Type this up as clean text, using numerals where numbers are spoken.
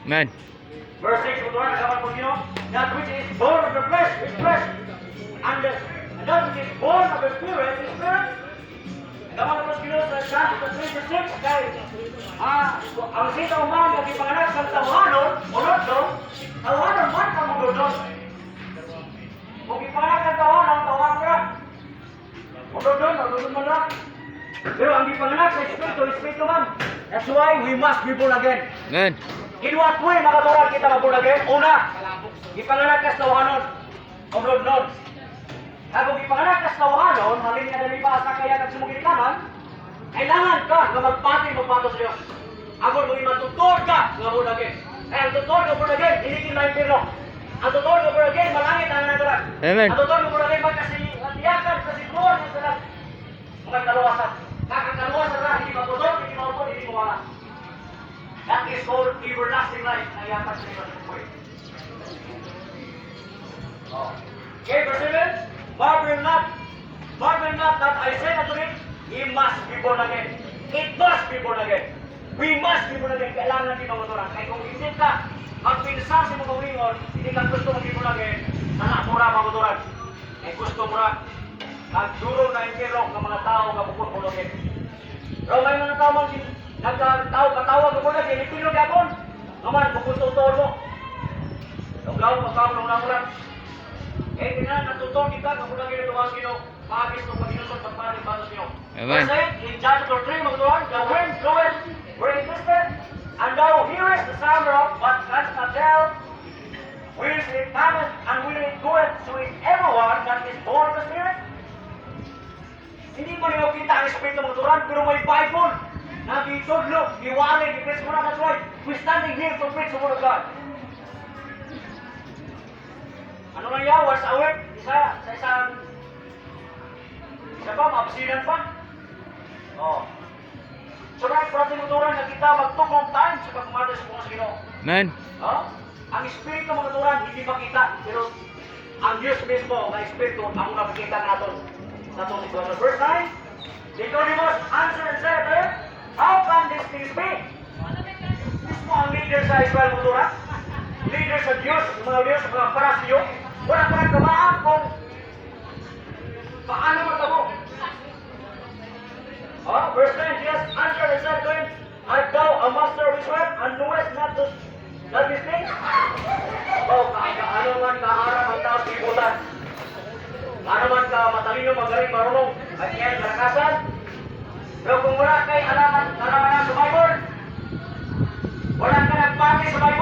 Amen. Verse 6, Tuhan, kawan po nyo, that which is born of the flesh is flesh, and that which is born of the spirit is spirit. Kawan po nyo sa John 3:6, kay ang sita uman na ipanganak sa tawanon, unod doon, tawanon man ka mo doon. Kung ipanganak sa tawanon, tawanon ka. Unod doon man lang. Pero ang ipanganak sa espiritu, espiritu man. That's why we must be born again. Amen. In what way makaturan kita maborn again? Una, ipanganak ka sa tawanon. Unod nun. Kung ipanganak ka sa tawanon, halin nga na pa sa kaya nagsimugilikanan, kailangan ka na magpato sa Diyos. Agor mo matutod ka nga born again. Kaya ang tutod nga born again, hindi kinaimpirno. Ang tutod nga born again, malangit ang nagaran. Amen. Ang tutod nga born again, magkasiyakan, kasiguran, mga kaluwasan. Kakakaluwasan na, hindi matutod, hindi mautod, hindi mawala. That is called everlasting life. Nayakan sa Diyos. Okay, verse 7. Marvel not that I say unto him, he must be born again. It must be born again. We must be born again. Kailangan din maguturan. Kaya kung hindi ka magpinsa sa mga ulingon, hindi ka gusto mag-born born again, sana mura maguturan. Kaya gusto mura. Nagduro na impero ng mga tao na bukod born again. Pero may mga tao man nagkatawag ko na din, ipino gapon. Naman, bukod tutol mo. Tuglaw, magkakaroon ng namulan. Eh, kailangan natutol kita, kapag na ginagawa sa inyo, maagis ng Panginoon pagpalit para sa inyo. Amen. Verse 8, in John chapter 3, magtuhan, the wind bloweth where it listeth, and thou hearest the sound thereof, but canst not tell whence it cometh, and whither it goeth, so is everyone that is born of the Spirit. Hindi mo niyo kita ang Espiritu ng Turan, pero may Bible. Nagitudlo, iwalay, i-preach mo na. That's why we're standing here to preach the Word of God. Ano na yan? Once a week? Isa ba? Mabsinan pa? Oh. So right, para sa Turan na kita magtukong time sa pagmamahal sa mga Ginoo. Amen. Oh? Ang Espiritu ng Turan hindi makita, pero ang Diyos mismo, ang Espiritu, ang nakikita natin sa itong sitwasyon. Verse 9, Nicodemus answered and said to him, how can these things be? Mismo ang leader sa Israel Motura, leader sa Diyos, mga parasyo, wala ka nagkamaan kung paano matamo. Oh, verse 10, Jesus answered and said to him, art thou a master of Israel, and knowest not these things? Oh, ano man kaharap ang tao sa ibutan. Ano man ka matalino, magaling, marunong, at yan, karakasan. Pero kung wala kay alaman sa Bible, wala ka nagpati sa Bible,